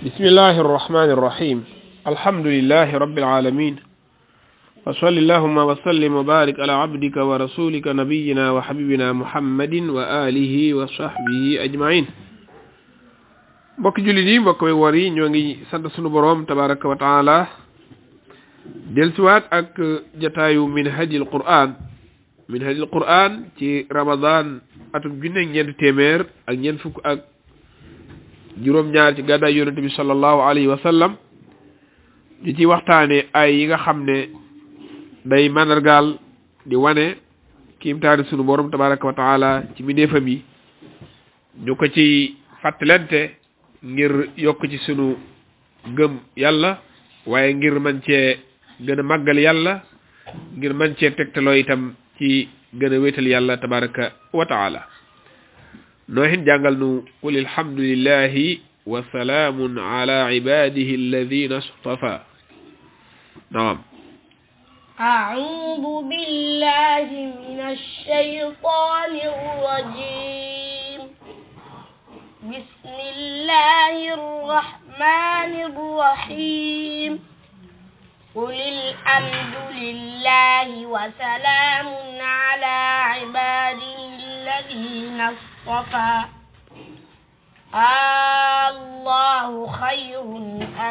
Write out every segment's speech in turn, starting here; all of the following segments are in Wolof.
بسم الله الرحمن الرحيم الحمد لله رب العالمين وصلى اللهم وسلم وبارك على عبدك ورسولك نبينا وحبيبنا محمد وآله وصحبه أجمعين بك جلدي بك ووري نيوغي سانت سونو بروم تبارك وتعالى دلسوات اك جتايو من هدي القرآن في رمضان اتم جنة ñent témèr ak ñen fuk ak juróom ñaar ci gàddaay yonent bi sallallahu alayhi wa sallam di ci waxtaane ay yi nga xam ne day mandargaal di wane kiimtaani sunu borom tabaraka wa taala ci mbindeefam yi ñu ko ci fàttalante ngir yokk ci sunu gëm yàlla waaye ngir man cee gën a màggal yàlla ngir man cee tegtaloo itam ci gën a wéetal yàlla tabaraka wa taala نوحين جانغال قل الحمد لله وسلام على عباده الذين اصطفى. نعم. أعوذ بالله من الشيطان الرجيم. بسم الله الرحمن الرحيم. قل الحمد لله وسلام على عباده الذين اصطفى الله خير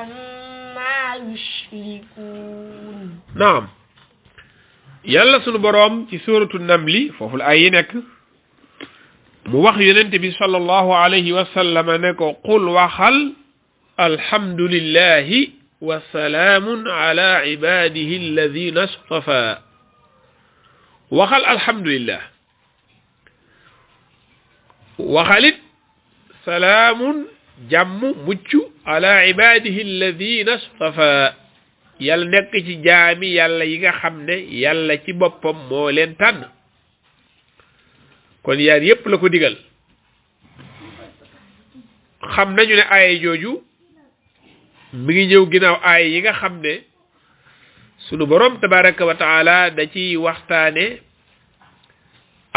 أما يشركون. نعم يلا سونو بروم في سورة النمل فوفو الآية نك مو واخ يونت بي صلى الله عليه وسلم نكو قل وخل الحمد لله وسلام على عباده الذين اصطفى. وخل الحمد لله وخلت سلام جم مجو على عباده الذين اصطفى يال نك ci jaami yàlla yi nga xam ne yàlla ci boppam moo leen tànn kon yaar yépp la ko digal xam nañu ne aaya jooju mi ngi ñëw ginnaaw aaya yi nga xam ne sunu borom tabaraka wa taala da ci waxtaane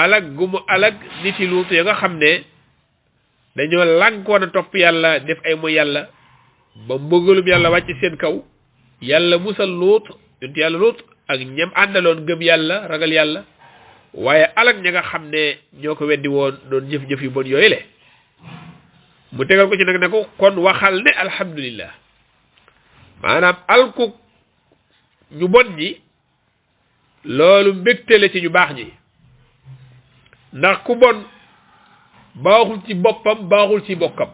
alag gumu alag niti luut ya nga xam ne dañoo lànkoon a topp yàlla def ay mooy yàlla ba mbëggalum yàlla wàcc seen kaw yàlla musal luut yonent yàlla luut ak ñam àndaloon gëm yàlla ragal yàlla waaye alag ña nga xam ne ñoo ko weddi woon doon jëf-jëf yu bon yooyu le mu tegal ko ci nag ne ko kon waxal ne alhamdulillah maanaam alku ñu bon ñi loolu mbégte la ci ñu baax ñi ndax ku bon baaxul ci boppam baaxul ci bokkam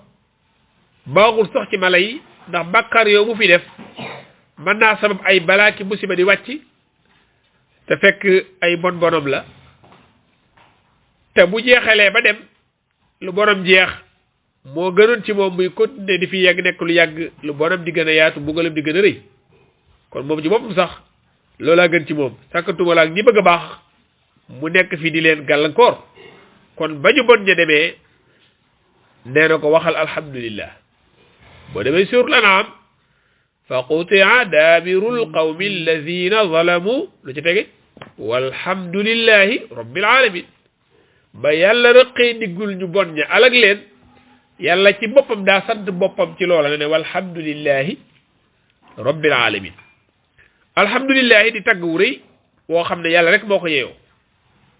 baaxul sax ci mala yi ndax bàkkaar yow mu fi def mën naa sabab ay balaa ki musiba di wàcc te fekk ay bon bonom la te bu jeexalee ba dem lu borom jeex moo gënoon ci moom muy continuer di fi yàgg nekk lu yàgg lu bonam di gën a yaatu mbugalam di gën a rëy kon moom ci boppam sax loolaa gën ci moom sàkkatuma la ak ñi bëgg a baax mu nekk fi di leen gàllankoor kon ba ñu bon ña demee nee na ko waxal alhamdulillah boo demee suuratul An'aam fa qutia daabirul qawmi alladina zalamu lu ci tege walhamdulillahi rabbil alamin ba yàlla rëqee diggul ñu bon ña alag leen yàlla ci boppam daa sant boppam ci loola ne walhamdulillahi rabbil alamin alhamdulillahi di tagg wu rëy woo xam ne yàlla rek moo ko yeewoo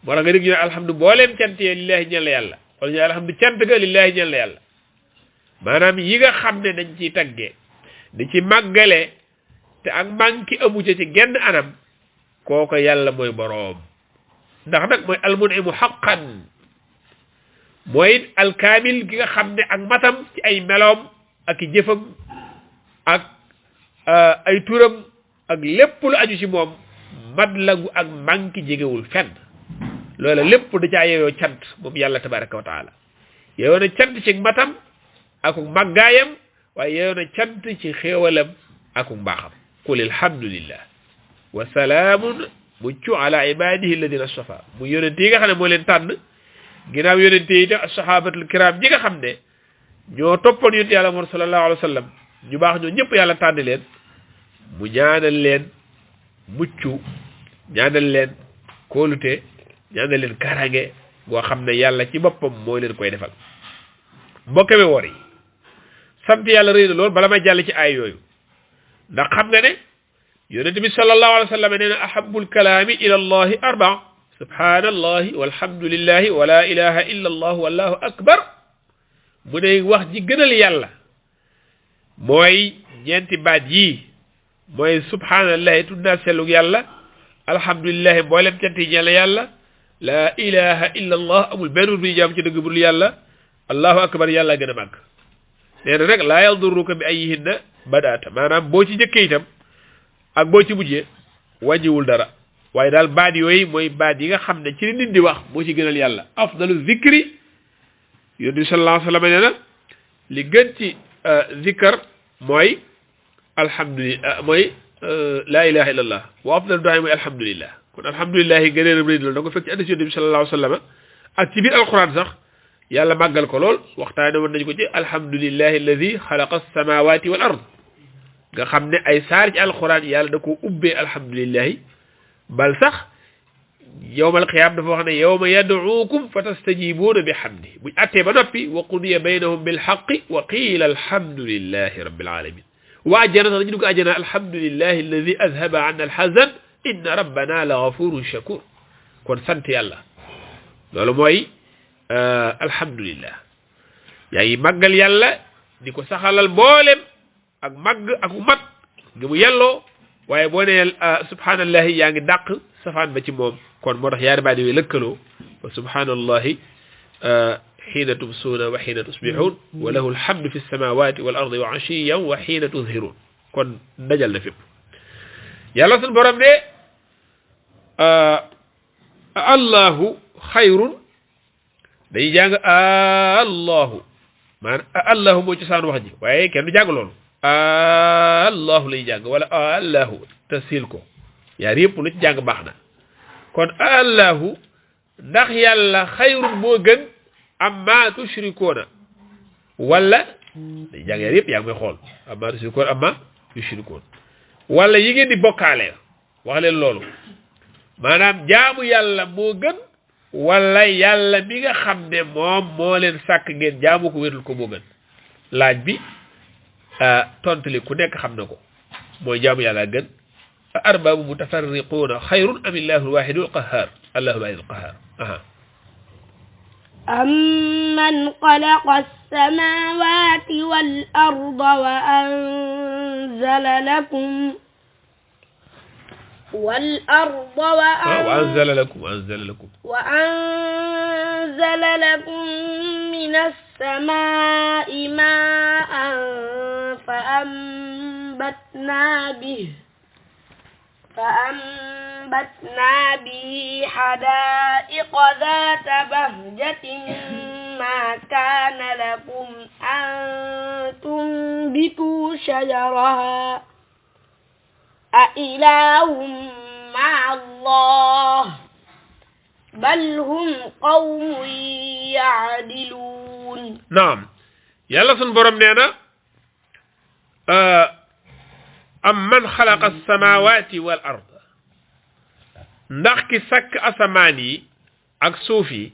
moo tax nga dégg ñu ne alhamdu booleem cant yee lillahi ñeel la yàlla wala ñu alhamdu cant ga lillahi ñeel la yàlla maanaam yi nga xam ne dañ ciy taggee di ci màggale te ak manki amu ca ci genn anam kooko yàlla mooy boroom ndax nag mooy almunimu haqqan mooy alkaamil gi nga xam ne ak matam ci ay meloom ak i jëfam ak ay turam ak lépp lu aju ci moom mat lagu ak manki jegewul fenn loola lépp da caa yeeyoo cant moom yàlla tabaraka wa taala yeeyoo na cant ci matam akuk màggaayam waaye yeeyoo na cant ci xéewalam akuk mbaaxam qul alhamdulillah wa salaamun muccu ala ibadihi alladina astafa mu yonente yi nga xam ne moo leen tànn ginnaaw yonente yi def sahabatul kiram ñi nga xam ne ñoo toppoon yonente yàlla Muhammad sallallahu alayhi wa sallam ñu baax ñoo ñëpp yàlla tànn leen mu ñaanal leen muccu ñaanal leen kóolute ñaanal leen karange goo xam ne yàlla ci boppam moo leen koy defal mbokk mi woor yi sant yàlla rëy na lool bala may jàll ci ay yooyu ndax xam nga ne yonent bi sallallahu alayhi wa sallam nee na ahabul kalaami ila allahi arbaa subhanallahi walhamdulillahi wa la ilaha illa allah wallahu akbar mu ne wax ji gënal yàlla mooy ñeenti baat yii mooy subhanallahi tudd naa sellug yàlla alhamdulillahi mboolem cant yi ñeel yàlla la ilaha illa allah amul benn bu jaam ci dëgg bu dul yàlla allahu akbar yàlla gën a màgg nee na rek laa yadurruka bi ayyihinna badaata maanaam boo ci njëkkee itam ak boo ci mujjee wàññiwul dara waaye daal baat yooyu mooy baat yi nga xam ne ci li nit di wax moo ci gënal yàlla afdalu zikri yonent bi sallallahu alayhi wa sallam nee na li gën ci zikar mooy alhamdulillah mooy laa ilaha illa allah wa afdalu du'a mooy alhamdulillah kon alhamdulilah yi gënee rëy la da ko fekk ci hadiis yonent bi sallallahu alayhi wa sallam ak ci biir alquran sax yàlla màggal ko lool waxtaane woon nañu ko ci alhamdulillahi alladi xalaqa alsamawati wal ard nga xam ne ay saar ci alquran yàlla da ko ubbee alhamdulillahi bal sax yowmal qiyaam dafa wax ne yowma yad'uukum fa tastajibuuna bi hamdi buñ attee ba noppi wa qudiya baynahum bilxaqi wa qiila alhamdulillahi rabbil alamin waa ajjana sax dañu dugg ajjana alhamdulillahi alladi adhaba anna alhazan inna rabbana la gafurun shakur kon sant yàlla loolu mooy alhamdulillah yaa ngi màggal yàlla di ko saxalal mboolem ak màgg ak mat ngi mu yelloo waaye boo nee subhanallahi yaa ngi dàq safaan ba ci moom kon moo tax yaari baat yooyu lëkkaloo wa subhanallahi xiina tumsuuna wa xiina tusbixuun wa lahu alhamdu fi samawati wal ardi wa ashiyan wa xiina tuzhiruun kon dajal na fépp yàlla sun borom ne allahu xayrun dañuy jàng allahu maanaam allahu moo ci saan wax ji waaye kenn du jàng loolu allahu lay jàng wala allahu te sil ko yaar yëpp lu ci jàng baax na kon allahu ndax yàlla xayrun moo gën amma tushrikoona wala day jàng yaar yëpp yaa ngi may xool amma tushrikoona amma yushrikoon wala yi ngeen di bokkaale wax leen loolu maanaam jaamu yàlla moo gën wala yàlla mi nga xam ne moom moo leen sàkk ngeen jaamu ko wéetul ko moo gën laaj bi tontali ku nekk xam na ko mooy jaamu yàlla gën arbaabu mutafarriquuna xayrun am illahu alwaxidu alqahar allahu alwaxidu alqahar أمن خلق السماوات والأرض وأنزل لكم وأنزل لكم من السماء ماء فأنبتنا به حدائق ذات بهجة ما كان لكم أن تنبتوا شجرها أإله مع الله بل هم قوم يعدلون نعم يلا سن بروم نينا أمن خلق السماوات والأرض ndax ki sakk asamaan yi ak suuf yi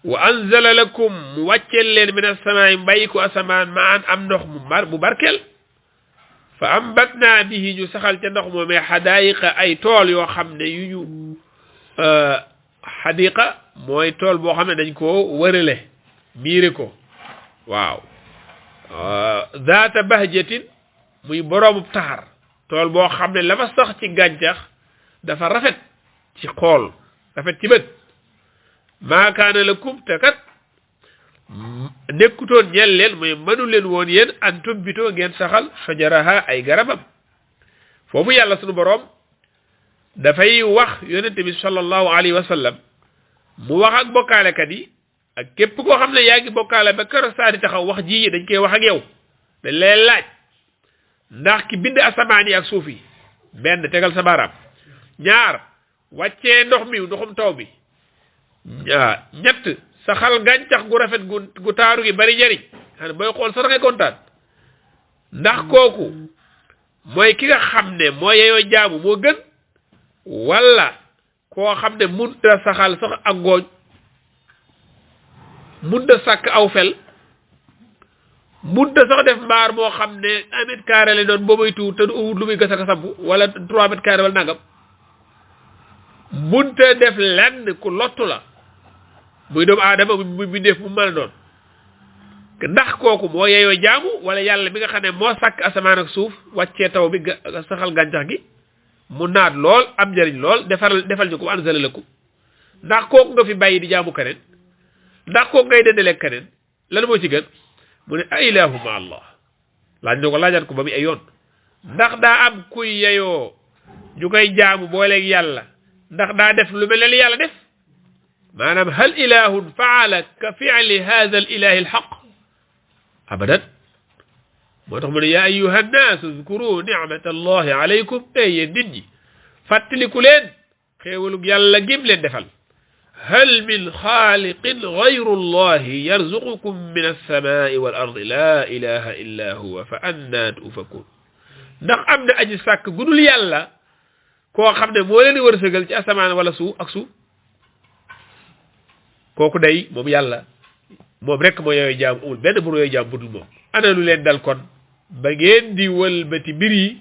wa anzala lakum mu wàcceel leen min asamaai mbàyyi ko asamaan ma an am ndox mu barkeel fa ambatna bihi ñu saxal ca ndox moomee xadaayiqa ay tool yoo xam ne yu ñu xadiqa mooy tool boo xam ne dañ koo wërale miire ko waaw zaata bahjatin muy boroomub taxar tool boo xam ne la fa sax ci gàncax dafa rafet ci xool rafet ci bët maa kaana lakum te kat nekkutoon ñeel leen mooy mënu leen woon yéen an tumbitoo ngeen saxal shajaraha ay garabam foofu yàlla sunu boroom dafay wax yonente bi sallallahu alayhi wa sallam mu wax ak bokkaalekat yi ak képp koo xam ne yaa ngi bokkaale ba kër saa di taxaw wax ji dañ koy wax ak yow dañ leen laaj ndax ki bind asamaan yi ak suuf yi benn tegal sa baaraam ñaar wàccee ndox mi ndoxum taw bi ñett saxal gàncax gu rafet gu taaru gi bari njariñ xam ne booy xool sax ngay kontaan ndax kooku mooy ki nga xam ne moo yeyoo jaamu moo gën wala koo xam ne munta saxal sax ak ngooñ munta sàkk aw fel munta sax def mbaar moo xam ne 1 mètre carré la doon boo muy tuur te du wut lu muy gas ak samp wala 3 mètres carré wala nangam munta def lenn ku lottu la muy doomu aadama muy bindeef mu mën a doon ndax kooku moo yeyoo jaamu wala yàlla bi nga xam ne moo sàkk asamaan ak suuf wàccee taw bi saxal gàncax gi mu naat lool am njëriñ lool defal ñu ko anzala lakum ndax kooku nga fi bàyyi di jaamu keneen ndax kooku ngay dendaleeg keneen lan moo ci gën mu ne a ilahu ma allah laaj na ko laajaat ko ba muy ay yoon ndax daa am kuy yeyoo ñu koy jaamu booleeg yàlla ndax daa def lu mel ne li yàlla def maanaam hal ilahun faala ka fi'li hadha al ilahi al haq abadan moo tax mu ne yaa ayuha nnaasu uzkuru nicmata allahi alaykum yéen nit ñi fàttaliku leen xéewalug yàlla gim leen defal hal min xaaliqin gayru allahi yarzuqukum min alsamai wal ardi la ilaha illa huwa fa anna tufakun ndax am na aji sàkk gudul yàlla koo xam ne moo leen di wërsëgal ci asamaan wala suuf ak suuf kooku day moom yàlla moom rek moo yooyu jaam amul benn bur yooyu jaam budul moom ana lu leen dal kon ba ngeen di wëlbati mbir yi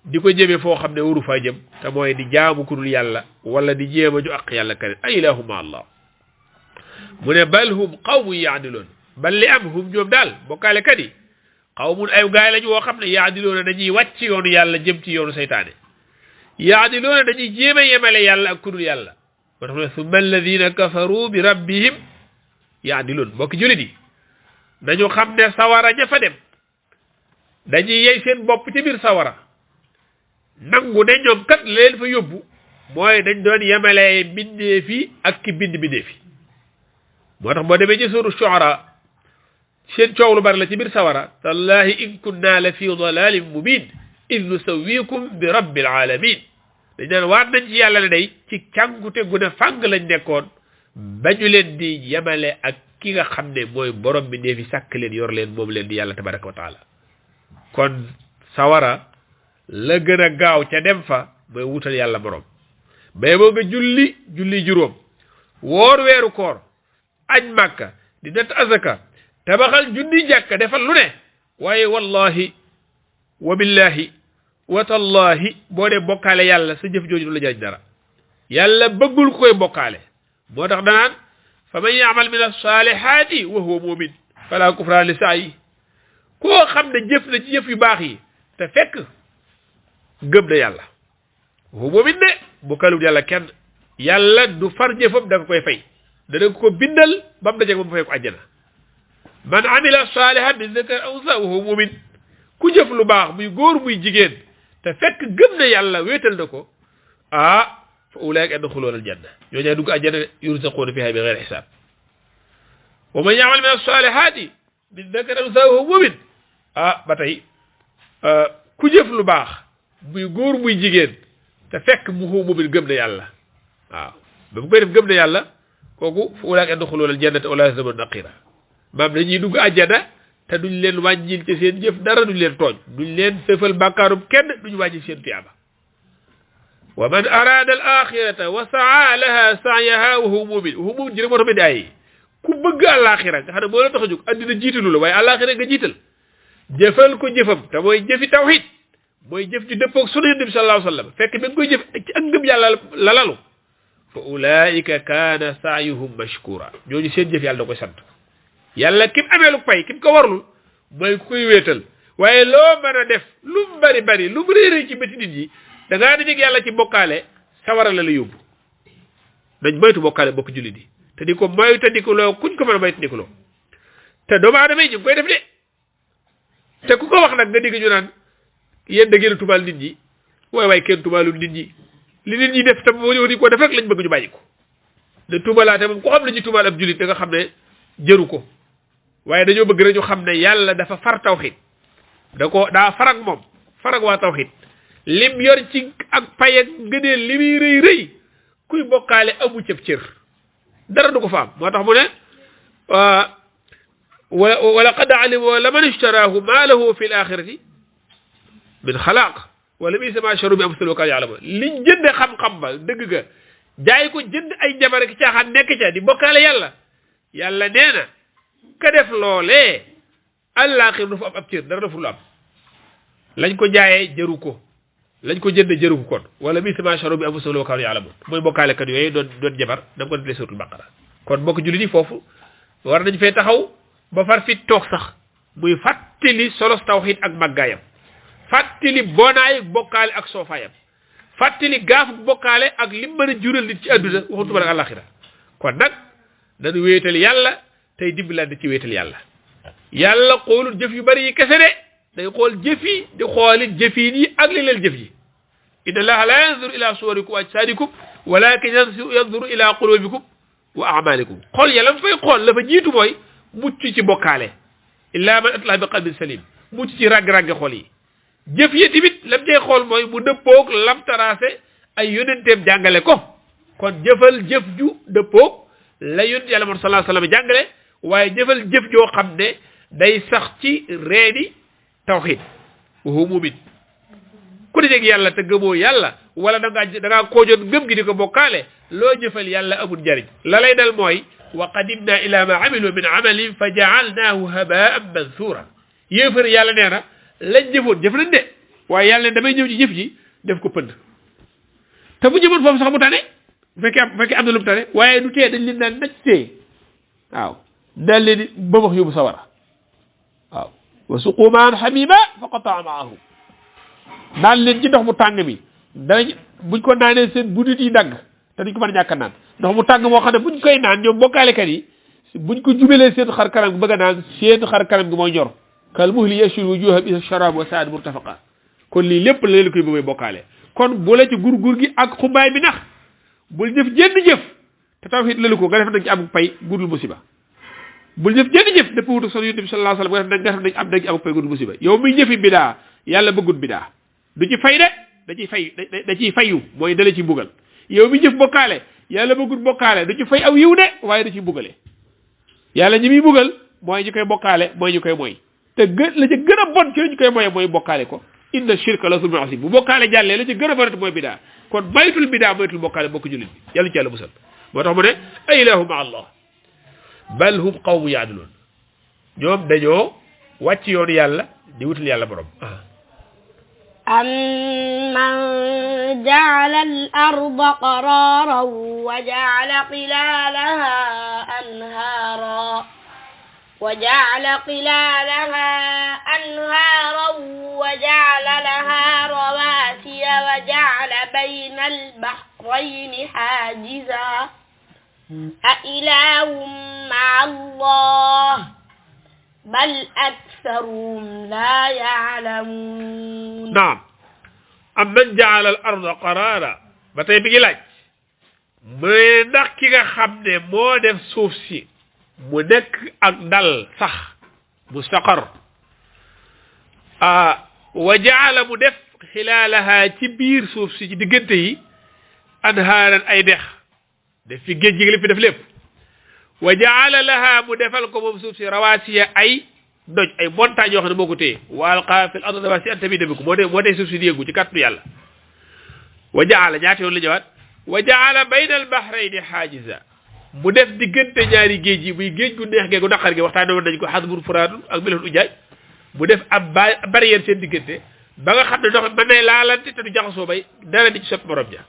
di ko jëme foo xam ne waru faa jëm te mooy di jaamu ku dul yàlla wala di jéem a ju aq yàlla keneen ay ilahuma allah mu ne bal hum qawmun yaadiloon bal li am hum ñoom daal bokkaale kat yi qawmun ay gaay lañu woo xam ne yaadiloona dañuy wàcc yoonu yàlla jëm ci yoonu seytaane yaadiloona dañuy jéem a yemale yàlla ak ku dul yàlla moo tax ne summa alladina kafaru bi rabbihim yaadiloon mbokki julit yi dañu xam ne sawara ña fa dem dañuy yey seen bopp ci biir sawara nangu ne ñoom kat la leen fa yóbbu mooy dañ doon yemale mbindeef yi ak ki bind mbindeef yi moo tax boo demee ci suuru Shu'ara seen coow lu bari la ci biir sawara tallahi in kunna la fi dalalin mubin id nusawwikum bi rabbil alamin dañ naan waat nañ ci yàlla ne day ci càngute gu ne fàng lañ nekkoon ba ñu leen di yemale ak ki nga xam ne mooy borom mbindeef yi sàkk leen yor leen moom leen di yàlla tabaraka wa taala kon sawara la gën a gaaw ca dem fa mooy wutal yàlla borom mais boo nga julli juróom woor weeru koor aj màkka di natt azaka tabaxal junni jàkka defal lu ne waaye wallahi wa billahi wa tallahi boo dee bokkaale yàlla sa jëf jooju du la jariñ dara yàlla bëggul koy bokkaale moo tax danaan fa man yaamal min alsalihati wa huwa mumin fala kufraan li saayi koo xam ne jëf na ci jëf yu baax yi te fekk gëm na yàlla wa mumin de bokkaalul yàlla kenn yàlla du far jëfam da nga koy fay dana ko bindal ba mu dajeg ba mu fay ko àjjana man amila salihan min zakar aw unsa wa huwa mumin ku jëf lu baax muy góor muy jigéen te fekk gëm na yàlla wéetal na ko fa ulaika yadxuluuna aljanna ñoo ñaa dugg àjjana yurzaquuna fiha bi gayri xisaab wa man yaamal min alsalihati min zakar aw unsa wa huwa mumin ba tey ku jëf lu baax muy góor muy jigéen te fekk mu huwa mumin gëm na yàlla waaw ba mu koy def gëm na yàlla kooku fa ulaika yadxuluuna aljannata wa laa yuzlamuuna naqiira maam dañuy dugg àjjana te duñ leen wàññil ci seen jëf dara duñ leen tooñ duñ leen sëfal bàkkaarum kenn duñ wàññi seen tiyaaba wa man arada al axirata wa saa laha saayaha wa huwa mumin ji rek moo tax ma di ay ku bëgg àlaxira nga xam ne moo la tax a jóg addina jiitalu la waaye àlaxira nga jiital jëfal ko jëfam te mooy jëfi tawhid mooy jëf ju dëppoog sunu Yonent bi sallallahu alayhi wa sallam fekk bi nga koy jëf ci ak ngëm yàlla la lalu fa ulaika kaana saayuhum mashkura ñooñu seen jëf yàlla da koy sant yàlla kim ameelu pay kim ko warlul mooy ku koy wéetal waaye loo mën a def lu mu bari bari lu mu réeré ci bëti nit ñi da ngaa dajeg yàlla ci bokkaale sawara la la yóbbu dañ moytu bokkaale bokk jullit yi te di ko moytandikuloo kuñ ko mën a moytandikuloo te doomu aadama yi ñu ngi koy def de te ku ko wax nag nga digg ñu naan yéen da ngeen a tubaal nit ñi waaye kenn tubaalul nit ñi li nit ñi def tam di ko def rek lañ bëgg ñu bàyyi ko ne tubalaate moom ku xam ne ñu tubaal ab jullit da nga xam ne jëru ko waaye dañoo bëgg rek ñu xam ne yàlla dafa far tawxid daa farag moom farag waa tawxid lim yor ci ak pay ak ngëneel li muy rëy rëy kuy bokkaale amu cëb cër dara du ko fa am moo tax mu ne wala qad alimu la man ishtaraahu ma lahu fi l axirati min xalaaq wala bisa ma sharu bi am salo ka yàlla liñ jënde xam-xam ba dëgg ga jaay ko jënd ay jabar ak caaxaan nekk ca di bokkaale yàlla nee na ka def loolee àllaaxira du fa am ab cër dara dafa lu am lañ ko jaayee jëru ko lañ ko jënd jëru ko kon wala bi sama sharu bi anfusahum law kaanu ya'lamuun mooy bokkaalekat yooyu doon jabar dama ko nettalee suratul baqara kon bokk jullit yi foofu war nañ fay taxaw ba far fi toog sax muy fàttali solos tawxiid ak màggaayam fàttali bonaayu bokkaale ak soofaayam fàttali gaafu bokkaale ak li mën a jural nit ci àdduna waxutuma nag àllaaxira kon nag dañu wéetal yàlla tey dimbalante ci wéetal yàlla yàlla xoolul jëf yu bari yi kese de day xool jëf yi di xoolit jëfiin yi ak li leen jëf yi inna allaha la yanzuru ila suwarikum wa ajsadikum walakin yanzuru ila qulubikum wa amalikum xool yàlla mu fay xool la fa jiitu mooy mucc ci bokkaale illa man atla bi qalbin salim mucc ci ragg-ragge xool yi jëf yi tamit lam cay xool mooy mu dëppoog lam taraase ay yonenteem jàngale ko kon jëfal jëf ju dëppoog la yonent yàlla moom sallallahu alayhi wa sallam jàngale waaye jëfal jëf joo xam ne day sax ci reeni tawxiid waxu mumin ku dajeeg yàlla te gëmoo yàlla wala da ngaa koojoon ngëm gi di ko bokkaale loo jëfal yàlla amul njariñ la lay dal mooy wa qadimna ila ma amilu min amalin fa jaalnaahu habaan mansuura yéefar yàlla nee na lañ jëfoon jëf nañ de waaye yàlla ne damay ñëw ci jëf ji def ko pënd te bu jëmoon foofu sax mu tane bu fekkee am na lu mu tane waaye du tee dañ leen naan naj tee waaw daal leen ba wax yóbbu sawara waaw wa suqu maan xamima fa qataa maahu naan leen ci ndox mu tàng mi danañ buñ ko naanee seen budit yi dagg te duñ ko mën a ñàkk a naan ndox mu tàng moo xam ne buñ koy naan ñoom bokkaalekat yi buñ ko jubalee seen xar kanam gi bëgg a naan seen xar kanam gi mooy ñor kal muhli yashwi wujuha bi sharab wa saad murtafaqa kon lii lépp la leen koy bëggee bokkaale kon bu la ci gur gi ak xumbaay bi nax bul jëf jenn jëf te tawhid lalu ko nga def nag ci am pay gudul musiba bul jëf jenn jëf dëpp wutuk son yonent bi sallallahu alayhi wasallam nga def nag am nag am pay gudul musiba yow muy jëfi bidaa yàlla bëggut bidaa du ci fay de da ciy fayu mooy dale ci mbugal yow mi jëf bokkaale yàlla bëggut bokkaale du ci fay aw yiw de waaye da ciy mbugale yàlla ñi muy mbugal mooy ñu koy bokkaale mooy ñu koy mooy te la ca gën a bon ci la ñu koy moye mooy bokkaale ko inna shirka la zulmun azim bu bokkaale jàllee la ca gën a bonati mooy bidaa kon maytul bidaa maytul bokkaale bokk jullit bi yàlla ci yàlla musal moo tax mu ne ay ilahu ma allah bal hum qawmu yaadiluun ñoom dañoo wàcc yoonu yàlla di wutal yàlla borom أمن جعل الأرض قرارا وجعل أنهارا وجعل لها رواسي وجعل بين البحرين حاجزا أإله مع الله بل أكثرهم لا يعلمون نعم أمن جعل الأرض قرارا batay bi ngi laaj mooy ndax ki nga xam ne moo def suuf si mu nekk ak dal sax mustaqar wa jaala mu def xilaalaha ci biir suuf si ci diggante yi anhaaran ay dex def fi géej gi li fi def lépp wa jaala laha mu defal ko moom suuf si rawaasiya ay doj ay montagne yoo xam ne moo ko téye wa alqa fil ardi rawaasiya an tamida bikum moo tee suuf si di yëngu ci kàttanu yàlla wa jaala ñaata yoon la ñëwaat wa jaala bayna al bahrayni xaajiza mu def diggante ñaari géej yi muy géej gu neex gee gu naqar gi waxtaane woon nañ ko xasbun furaatun ak milhun ujaaj mu def ab barrière seen diggante ba nga xam ne ndox mën nay laalante te du jaxasoo bay dara di ci soppi morom ja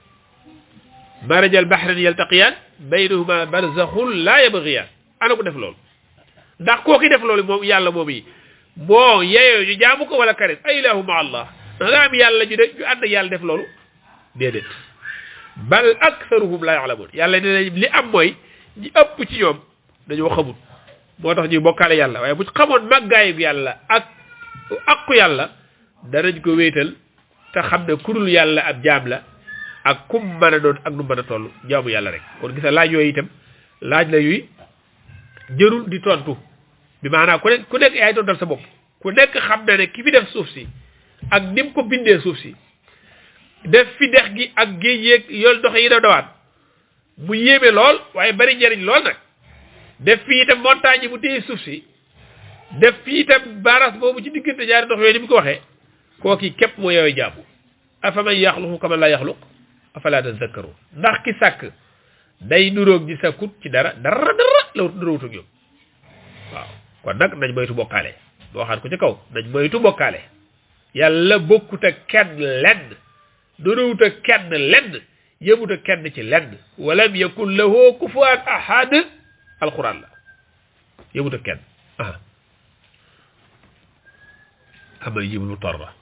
marajal bahrayni yaltaqiyaan baynahuma barzaxun laa yabgiyaan ana ko def loolu ndax kooki def loolu moom yàlla moom yi moo yeeyoo ñu jaamu ko wala karet ay ilahu ma allah nga am yàlla ñu de ñu ànd ak yàlla def loolu déedéet bal aktharuhum laa ya'lamuun yàlla ne li am mooy ñi ëpp ci ñoom dañoo xamul moo tax ñuy bokkaale yàlla waaye bu xamoon màggaayu yàlla ak aqu yàlla danañ ko wéetal te xam ne ku dul yàlla ab jaam la ak kum mën a doon ak nu mën a toll jaamu yàlla rek kon gisa laaj yooyu itam laaj la yuy jërul di tontu bi maanaam ku nekk yaay tontal sa bopp ku nekk xam na ne ki fi def suuf si ak ni mu ko bindee suuf si def fi dex gi ak géej yeeg yool doxe yi dawaat mu yéeme lool waaye bari njariñ lool nag def fi itam montagne yi mu téye suuf si def fi itam baras boobu ci diggante ñaari ndox yooyu ni mu ko waxee kooki képp moo yooyu jaamu afaman yaxluqu kaman laa yaxluq afalaa tazakkaruun ndax ki sàkk day nuroog ji sakkut ci dara la nuroowut ak ñoom waaw kon nag nañ moytu bokkaale boo waxaat ko ci kaw nañ moytu bokkaale yàlla bokkut ak kenn lenn doonawut ak kenn lenn yëmut ak kenn ci lenn walam yakun lahu kufuwan ahad alquran la yëmut ak kenn ama yujibul mutarra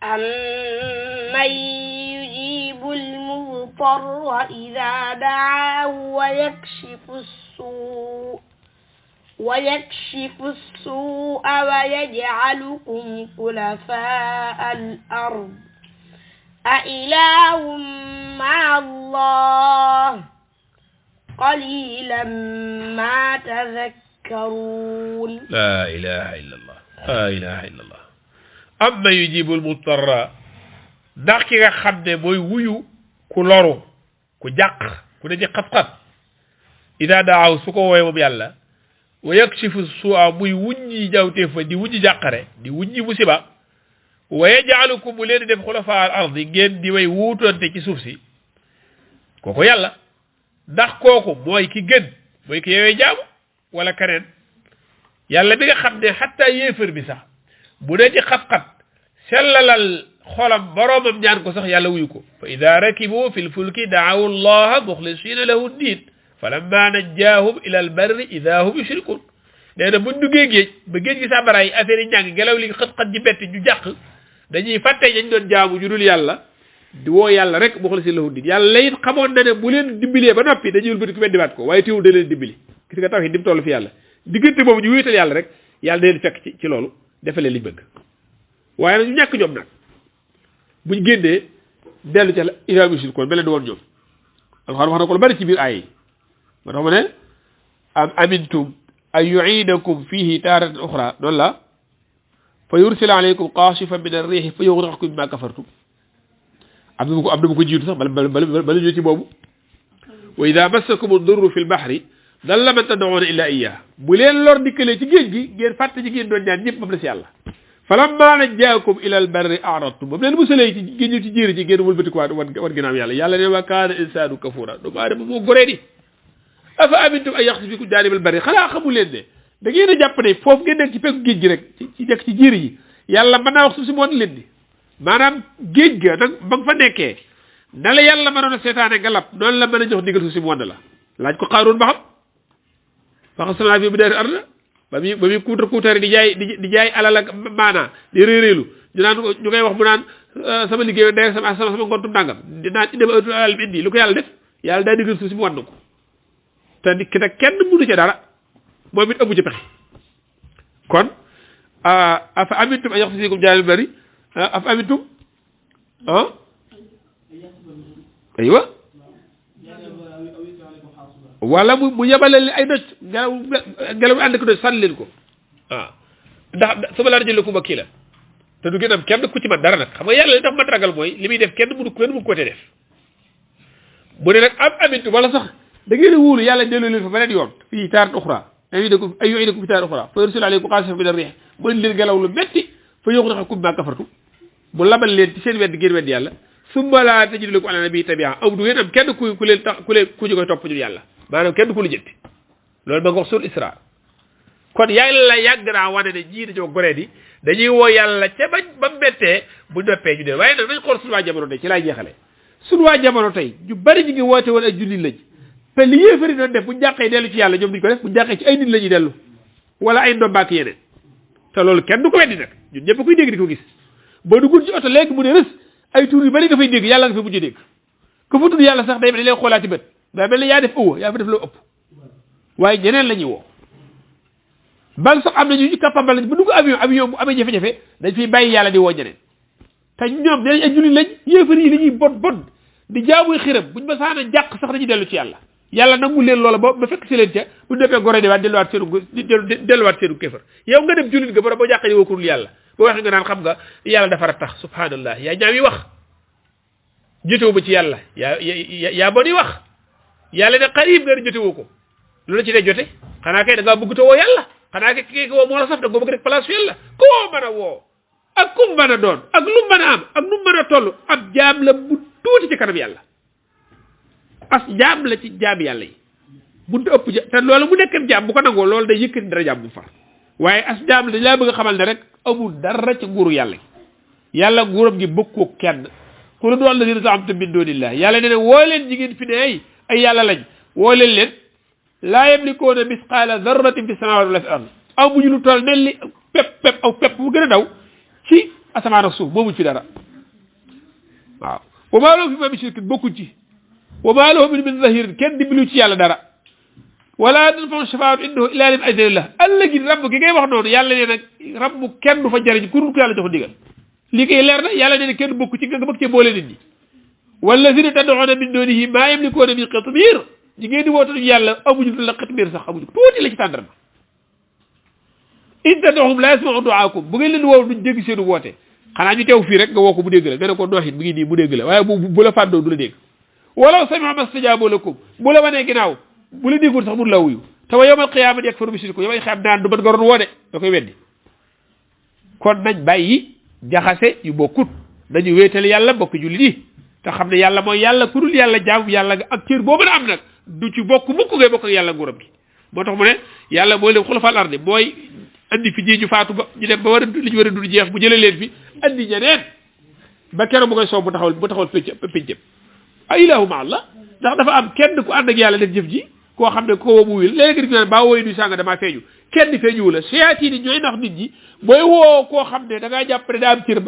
أمن يجيب المضطر إذا دعاه ويكشف السوء ويجعلكم خلفاء الأرض أإله مع الله قليلا ما تذكرون لا إله إلا الله لا إله إلا الله amma yujibul mutarra ndax ki nga xam ne mooy wuyu ku loru ku jàq ku ne ci xat-xat ida daaw su ko woowee moom yàlla wa yakshifu su'a muy wuññi jawteef fa di wuññi jàqare di wuññi musiba wa yaj'alukum mu leen di def xulafa al ardi ngeen di way wuutante ci suuf si kooku yàlla ndax kooku mooy ki gën mooy ki yewee jaamu wala keneen yàlla bi nga xam ne xatta yéefar bi sax bu dee ci xat-xat sellalal xolam boroomam ñaan ko sax yàlla wuyu ko fa ida rakibu fi lfulki daawu allaha muxlisina lahu ddin falamma najjaahum ila albarri ida hum yushrikun nee na buñ duggee géej ba géej gi sàmbaraay affaire yi ñàng ngelaw li xët-xët ji betti ñu jàq dañuy fàtte dañ doon jaamu ju dul yàlla di woo yàlla rek muxlisina lahu ddin yàlla it xamoon na ne bu leen dimbilee ba noppi dañuy wëlbati ku weddiwaat ko waaye teewul da leen dimbali gis nga taw yi dim toll fi yàlla diggante boobu ñu wéetal yàlla rek yàlla da leen fekk ci loolu defalee liñ bëgg waaye nag ñu ñàkk ñoom nag buñ génnee dellu ca ila mushrikoon mel ne du woon ñoom alxuraan wax na ko lu bari ci biir aay yi ma tax ma ne am amintum an yuidakum fihi taaratan uxra noonu la fa yursila alaykum qaasifan min arriixi fa yughriqakum bima kafartum am na ma ko jiitu sax bala ñëw ci boobu wa ida massakum durru fi lbahri dalla man tad'uuna illa iyyah bu leen lor dikkalee ci géej gi ngeen fàtte ci ngeen doon ñaan ñëpp moom la si yàlla falamma najjaakum ila albarri a'radtum moom leen musalee ci géej ci jéeri ci ngeen wëlbatikuwaat wan ginnaaw yàlla yàlla ne wa kaana insaanu kafuura doomu aadama moo goree di afa amintum an yaxsifa bikum jaanibal barri xanaa xamul leen ne da ngeen a jàpp ne foofu ngeen nekk ci peggu géej gi rek ci nekk ci jéeri yi yàlla mën naa wax suuf si moon leen ni maanaam géej ga nag ba nga fa nekkee na la yàlla mënoon a seetaane nga lab noonu la mën a jox ndigal suuf si mu wand la laaj ko Qaaruun ba xam faxa sama fi bu deeri arda ba muy kuutari di jaay alal ak maanaa di réeréelu ñu koy wax mu naan sama liggéey day sama ngontum ndàngam dinaa dem alal bi indi lu ko yàlla def yàlla daa digal suuf si mu wan ko te nit ki nag kenn mënu ci dara moom it amu ci pexe kon afa amintum an yaxsifa bikum jaanibal barri afa amintum aywa wala mu yebalal ay doj ngelaw ànd ko doj sànni leen ko ndax sama laa jël ko ba kii la te du gën am kenn ku ci man dara nag xam nga yàlla li tax man ragal mooy li muy def kenn mënu ko te def bu ne nag am amintu wala sax da ngeen a wóolu yàlla delloo leen fa beneen yoon fii taarat uxra ay yu'iidukum fi taarat uxra fa yursilu alaykum qaasifan min ar-riih mu leen ngelaw lu metti fa yughriqakum bimaa kafartum mu labal leen ci seen wedd ngeen wedd yàlla summa laa tajidu lakum alaa nabiyyin tabi'an am du ngeen am kenn ku leen tax ku ñu koy topp ñu yàlla maanaam kenn ku lu jëtti loolu ba nga wax suul Isra kon yàlla yàgg naa wane ne ñii dañoo goree di dañuy woo yàlla ca ba mettee bu noppee ñu dee waaye nag nañ xool suñu waa jamono tey ci laay jeexale suñu waa jamono tey ñu bari ñu ngi woote woon ak jullit lañ te li yéefari doon def bu jàqee dellu ci yàlla ñoom duñ ko def bu jàqee ci ay nit la ñuy dellu wala ay ndombaak yeneen te loolu kenn du ko weddi nag ñun ñëpp koy dégg di ko gis boo duggoon ci oto léegi mu ne rës ay tur yu bari nga fay dégg yàlla nga fay mujj dégg ko fa tudd yàlla sax day mel ni leen xoolaati bët daa mel ne yaa def ëwwa yaa fa def loo ëpp waaye ñeneen la ñuy woo bal sax am na ñu capable lañ bu dugg avion bu amee jafe-jafe dañ fiy bàyyi yàlla di woo ñeneen te ñoom dinañ ay jullit lañ yéefar yi dañuy bon di jaamuy xiram buñ ma saana jàq sax dañuy dellu ci yàlla nangul leen loola ba fekk si leen ca bu defee gore di waat delluwaat seenu kéefar yow nga dem jullit nga bara boo jàqee di woo kurul yàlla boo waxee nga naan xam nga yàlla dafa a tax subhanallah yaa ñaawi wax jotewu ba ci yàlla yaa boni wax yàlla ne xarib nga ne jotewoo ko lu la ci dee jote xanaa kay da ngaa bëgg te woo yàlla xanaa kay ko woo moo la saf da nga bëgg rek place yàlla koo mën a woo ak kum mën a doon ak lu mën a am ak nu mën a toll ab jaam la bu tuuti ci kanam yàlla as jaam la ci jaam yàlla yi bu ëpp te loolu mu nekk jaam bu ko nangoo loolu day yëkkati dara jaam bu far waaye as jaam dañ laa bëgg a xamal ne rek amul dara ci nguuru yàlla gi yàlla nguuram gi bokkoo kenn qul ud'u alladhina za'amtum min dunillah yàlla nee na woo leen jigéen fi ne ay yàlla lañ woo leen laa yamlikuuna misqaala darratin fi samawati wala fi ard amuñu lu toll ne li pepp aw pepp bu gën a daw ci asamaan ak suuf moomuñ fi dara waaw wa maa lahum fiihaa min shirkin bokkuñ ci wa maa lahu min zahirin kenn dimbalu ci yàlla dara wala tanfa'u shafaa'atu indahu illaa liman azina lahu ëllëg rabb gi ngay wax noonu yàlla nee nag rabb kenn du fa jariñ ku dul ko yàlla jox ndigal lii koy leer na yàlla nee na kenn bokk ci nga bëgg cee boole nit ñi wallazina tad'uuna min duunihi maa yamlikuuna min qitmiir ñi ngeen di woote yàlla amuñu lu la qitmiir sax amuñu tuuti la ci tàndarma in tad'uuhum laa yasma'u du'aakum bu ngeen leen woo duñ dégg seenu woote xanaa ñu teew fii rek nga woo ko bu dégg la nga ne ko nooxit mi ngi nii bu dégg la waaye bu la fàddoo du la dégg walaw sami'uu mastajaabu lakum bu la wanee ginnaaw bu la déggul sax mun la wuyu te wa yawmal qiyaamati yakfuru bi shirkikum yow xam naan du mën nga doon woo de da koy weddi kon nañ bàyyi jaxase yu bokkut dañu wéetal yàlla bokk jullit yi te xam ne yàlla mooy yàlla ku dul yàlla jaamu yàlla nga ak cër boo mën a am nag du ci bokk mukk ngay bokk ak yàlla nguuram gi moo tax mu ne yàlla mooy leen xulafal ardi mooy andi fi ñii ñu faatu ba ñu dem ba war a li ñu war a dund jeex bu jëlee leen fi andi ñeneen ba keroog bu koy soob bu taxawal péncam a ilahu ma allah ndax dafa am kenn ku ànd ak yàlla def jëf ji koo xam ne ko woo mu wuyul léegi naan baa wooyu du sàng damaa feeñu kenn feeñuwu la seyaati ñooy nax nit ñi booy woo koo xam ne da ngaa jàpp ne daa am cër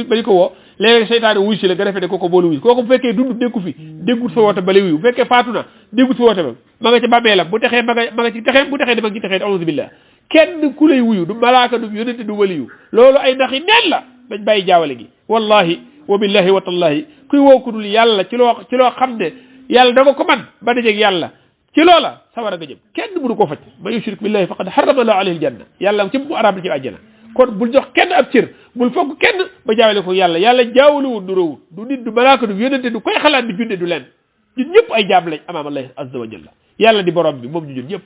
ba ñu ko woo léegi seytaane wuy si la nga defee ne kooko boolu wuy kooku bu fekkee dund déggu fi déggut fa woote bale wuyu bu fekkee faatu na déggut fa woote ba ma nga ca bàmmeelam bu texee ma nga ci texee bu texee di ma ngi ci texee a'uuzu billah kenn ku lay wuyu du malaaka du yonente du waliyu loolu ay naxi neen la dañ bàyyi jaawale gi wallahi wa billahi wa tallahi kuy woo ku dul yàlla ci loo xam ne yàlla da ko man ba dajeeg yàlla ci loola sawara nga jëm kenn mënu koo faj man yushrik billahi faqad harrama allahu alayhi aljanna yàlla ci mu araam la ci àjjana kon bul jox kenn ab cër bul fogg kenn ba jaawale ko yàlla jaawalewul du róowul du nit du malaaka du yónente du koy xalaat di junne du leen ñun ñëpp ay jaam lañ amaam allah azza wa jalla yàlla di borom bi moom ñu ñun ñëpp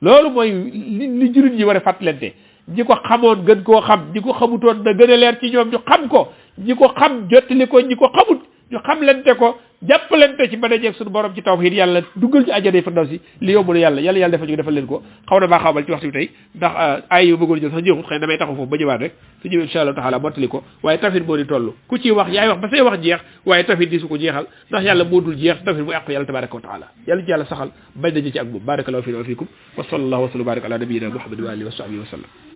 loolu mooy li jullit ñi war a fàttalante ñi ko xamoon gën koo xam ñi ko xamutoon na gën a leer ci ñoom ñu xam ko ñi ko xam jottali ko ñi ko xamut ñu xamlante ko jàppalante ci ba dajeeg suñu borom ci tawhid yàlla duggal ci àjjana firdawsi li yomb na yàlla defal ñu defal leen ko xaw na maa xawmal ci waxtu bi tey ndax ay yu bëggoon jël sax jeexut xëy na damay taxaw foofu ba ñëwaat rek su ñëwee insha allah taala mottali ko waaye tawhid moo di toll ku ciy wax yaay wax ba say wax jeex waaye tawhid di su ko jeexal ndax yàlla moo dul jeex tawhid mu àq yàlla tabaraka wa taala yàlla ci yàlla saxal bañ daje ci ak moom barakallahu fiina wa fiikum wa sallallahu wa sallam baraka ala nabiyyina muhammad wa alihi wa sahbihi wa sallam